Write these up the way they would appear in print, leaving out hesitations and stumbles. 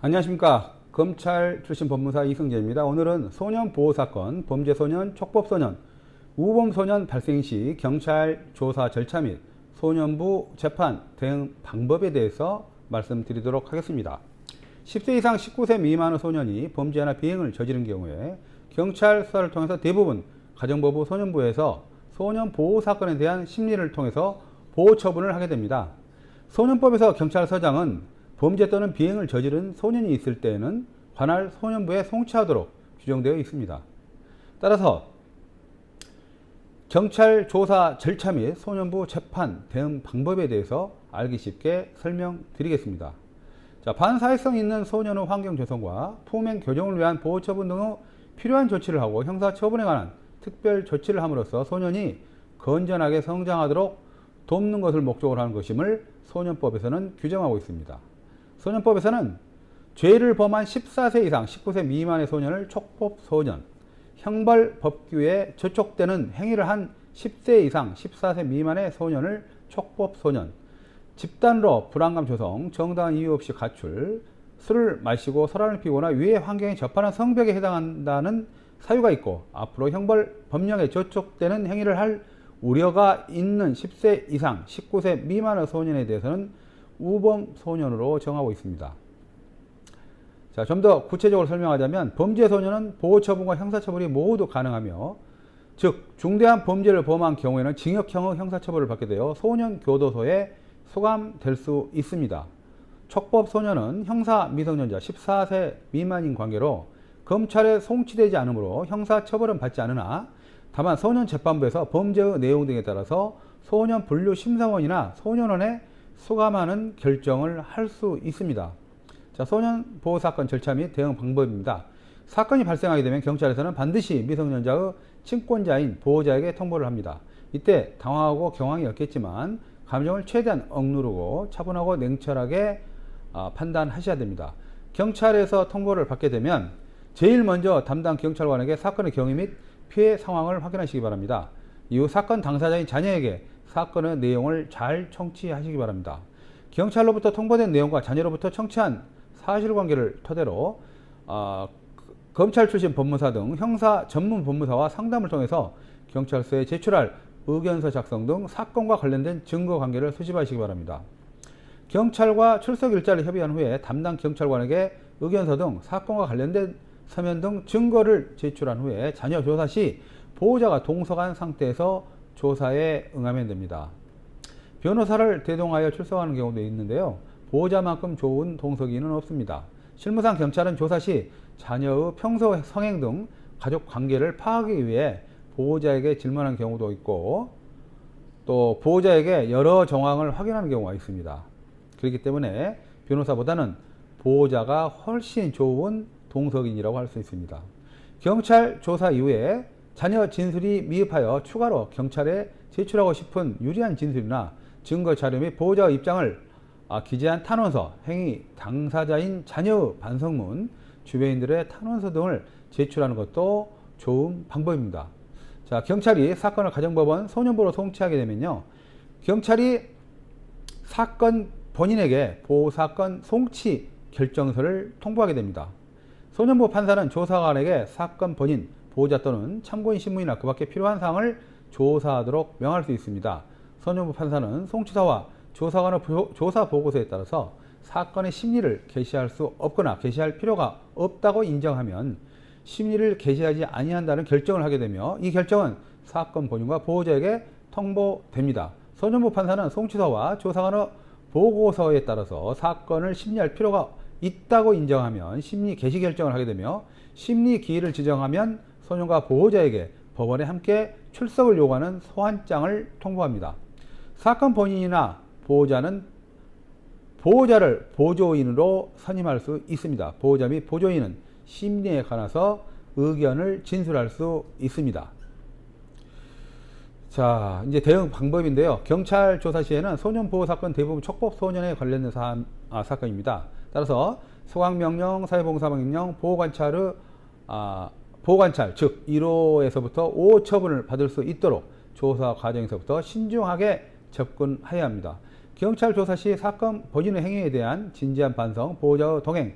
안녕하십니까. 검찰 출신 법무사 이승재입니다. 오늘은 소년보호사건, 범죄소년, 촉법소년, 우범소년 발생 시 경찰 조사 절차 및 소년부 재판 대응 방법에 대해서 말씀드리도록 하겠습니다. 10세 이상 19세 미만의 소년이 범죄나 비행을 저지른 경우에 경찰 수사를 통해서 대부분 가정법우 소년부에서 소년보호사건에 대한 심리를 통해서 보호처분을 하게 됩니다. 소년법에서 경찰서장은 범죄 또는 비행을 저지른 소년이 있을 때에는 관할 소년부에 송치하도록 규정되어 있습니다. 따라서 경찰 조사 절차 및 소년부 재판 대응 방법에 대해서 알기 쉽게 설명드리겠습니다. 자, 반사회성 있는 소년의 환경 조성과 품행 교정을 위한 보호처분 등의 필요한 조치를 하고 형사처분에 관한 특별 조치를 함으로써 소년이 건전하게 성장하도록 돕는 것을 목적으로 하는 것임을 소년법에서는 규정하고 있습니다. 소년법에서는 죄를 범한 14세 이상 19세 미만의 소년을 촉법소년, 형벌법규에 저촉되는 행위를 한 10세 이상 14세 미만의 소년을 촉법소년, 집단으로 불안감 조성, 정당한 이유 없이 가출, 술을 마시고 소란을 피우거나 위해 환경에 접하는 성벽에 해당한다는 사유가 있고 앞으로 형벌법령에 저촉되는 행위를 할 우려가 있는 10세 이상 19세 미만의 소년에 대해서는 우범소년으로 정하고 있습니다. 자, 좀 더 구체적으로 설명하자면 범죄소년은 보호처분과 형사처분이 모두 가능하며 즉 중대한 범죄를 범한 경우에는 징역형의 형사처벌을 받게 되어 소년교도소에 수감될 수 있습니다. 촉법소년은 형사 미성년자 14세 미만인 관계로 검찰에 송치되지 않으므로 형사처벌은 받지 않으나 다만 소년재판부에서 범죄의 내용 등에 따라서 소년분류심사원이나 소년원에 수감하는 결정을 할 수 있습니다. 자, 소년보호사건 절차 및 대응 방법입니다. 사건이 발생하게 되면 경찰에서는 반드시 미성년자의 친권자인 보호자에게 통보를 합니다. 이때 당황하고 경황이 없겠지만 감정을 최대한 억누르고 차분하고 냉철하게 판단하셔야 됩니다. 경찰에서 통보를 받게 되면 제일 먼저 담당 경찰관에게 사건의 경위 및 피해 상황을 확인하시기 바랍니다. 이후 사건 당사자인 자녀에게 사건의 내용을 잘 청취하시기 바랍니다. 경찰로부터 통보된 내용과 자녀로부터 청취한 사실관계를 토대로 검찰 출신 법무사 등 형사 전문 법무사와 상담을 통해서 경찰서에 제출할 의견서 작성 등 사건과 관련된 증거관계를 수집하시기 바랍니다. 경찰과 출석 일자를 협의한 후에 담당 경찰관에게 의견서 등 사건과 관련된 서면 등 증거를 제출한 후에 자녀 조사 시 보호자가 동석한 상태에서 조사에 응하면 됩니다. 변호사를 대동하여 출석하는 경우도 있는데요. 보호자만큼 좋은 동석인은 없습니다. 실무상 경찰은 조사 시 자녀의 평소 성행 등 가족 관계를 파악하기 위해 보호자에게 질문하는 경우도 있고 또 보호자에게 여러 정황을 확인하는 경우가 있습니다. 그렇기 때문에 변호사보다는 보호자가 훨씬 좋은 동석인이라고 할 수 있습니다. 경찰 조사 이후에 자녀 진술이 미흡하여 추가로 경찰에 제출하고 싶은 유리한 진술이나 증거 자료 및 보호자의 입장을 기재한 탄원서, 행위 당사자인 자녀의 반성문, 주변인들의 탄원서 등을 제출하는 것도 좋은 방법입니다. 자, 경찰이 사건을 가정법원 소년부로 송치하게 되면요, 경찰이 사건 본인에게 보호사건 송치 결정서를 통보하게 됩니다. 소년부 판사는 조사관에게 사건 본인, 보호자 또는 참고인 신문이나 그 밖에 필요한 사항을 조사하도록 명할 수 있습니다. 소년부 판사는 송치사와 조사관의 조사 보고서에 따라서 사건의 심리를 개시할 수 없거나 개시할 필요가 없다고 인정하면 심리를 개시하지 아니한다는 결정을 하게 되며 이 결정은 사건 본인과 보호자에게 통보됩니다. 소년부 판사는 송치사와 조사관의 보고서에 따라서 사건을 심리할 필요가 있다고 인정하면 심리 개시 결정을 하게 되며 심리 기일을 지정하면 소년과 보호자에게 법원에 함께 출석을 요구하는 소환장을 통보합니다. 사건 본인이나 보호자는 보호자를 보조인으로 선임할 수 있습니다. 보호자 및 보조인은 심리에 관해서 의견을 진술할 수 있습니다. 자, 이제 대응 방법인데요. 경찰 조사 시에는 소년보호사건 대부분 촉법소년에 관련된 사건입니다. 따라서 소강명령, 사회봉사명령, 보호관찰, 즉 1호에서부터 5호 처분을 받을 수 있도록 조사 과정에서부터 신중하게 접근해야 합니다. 경찰 조사 시 사건 본인의 행위에 대한 진지한 반성, 보호자의 동행,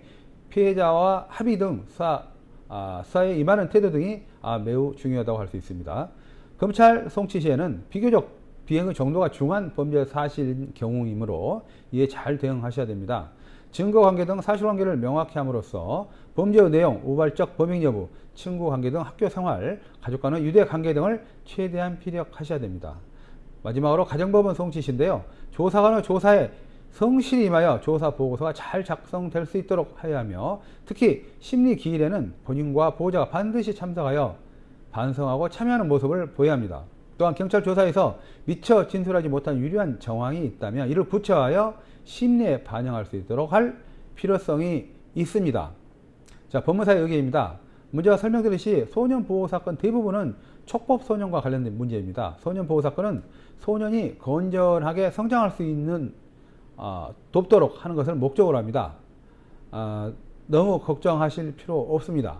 피해자와 합의 등 수사에 임하는 태도 등이 매우 중요하다고 할 수 있습니다. 검찰 송치 시에는 비교적 비행의 정도가 중한 범죄 사실인 경우이므로 이에 잘 대응하셔야 됩니다. 증거관계 등 사실관계를 명확히 함으로써 범죄의 내용, 우발적 범행 여부, 친구관계 등 학교생활, 가족과의 유대관계 등을 최대한 피력하셔야 됩니다. 마지막으로 가정법원 송치시인데요. 조사관의 조사에 성실히 임하여 조사 보고서가 잘 작성될 수 있도록 해야 하며, 특히 심리 기일에는 본인과 보호자가 반드시 참석하여 반성하고 참여하는 모습을 보여야 합니다. 또한 경찰 조사에서 미처 진술하지 못한 유리한 정황이 있다면 이를 구체화하여 심리에 반영할 수 있도록 할 필요성이 있습니다. 자, 법무사의 의견입니다. 먼저 설명드렸듯이 소년보호사건 대부분은 촉법소년과 관련된 문제입니다. 소년보호사건은 소년이 건전하게 성장할 수 있는 돕도록 하는 것을 목적으로 합니다. 너무 걱정하실 필요 없습니다.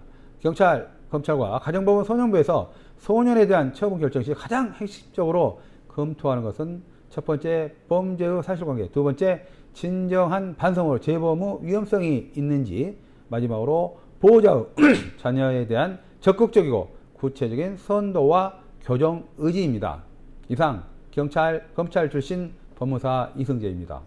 검찰과 가정법원 소년부에서 소년에 대한 처분 결정 시 가장 핵심적으로 검토하는 것은 첫 번째, 범죄의 사실관계, 두 번째, 진정한 반성으로 재범의 위험성이 있는지, 마지막으로 보호자의 자녀에 대한 적극적이고 구체적인 선도와 교정 의지입니다. 이상 검찰 출신 법무사 이승재입니다.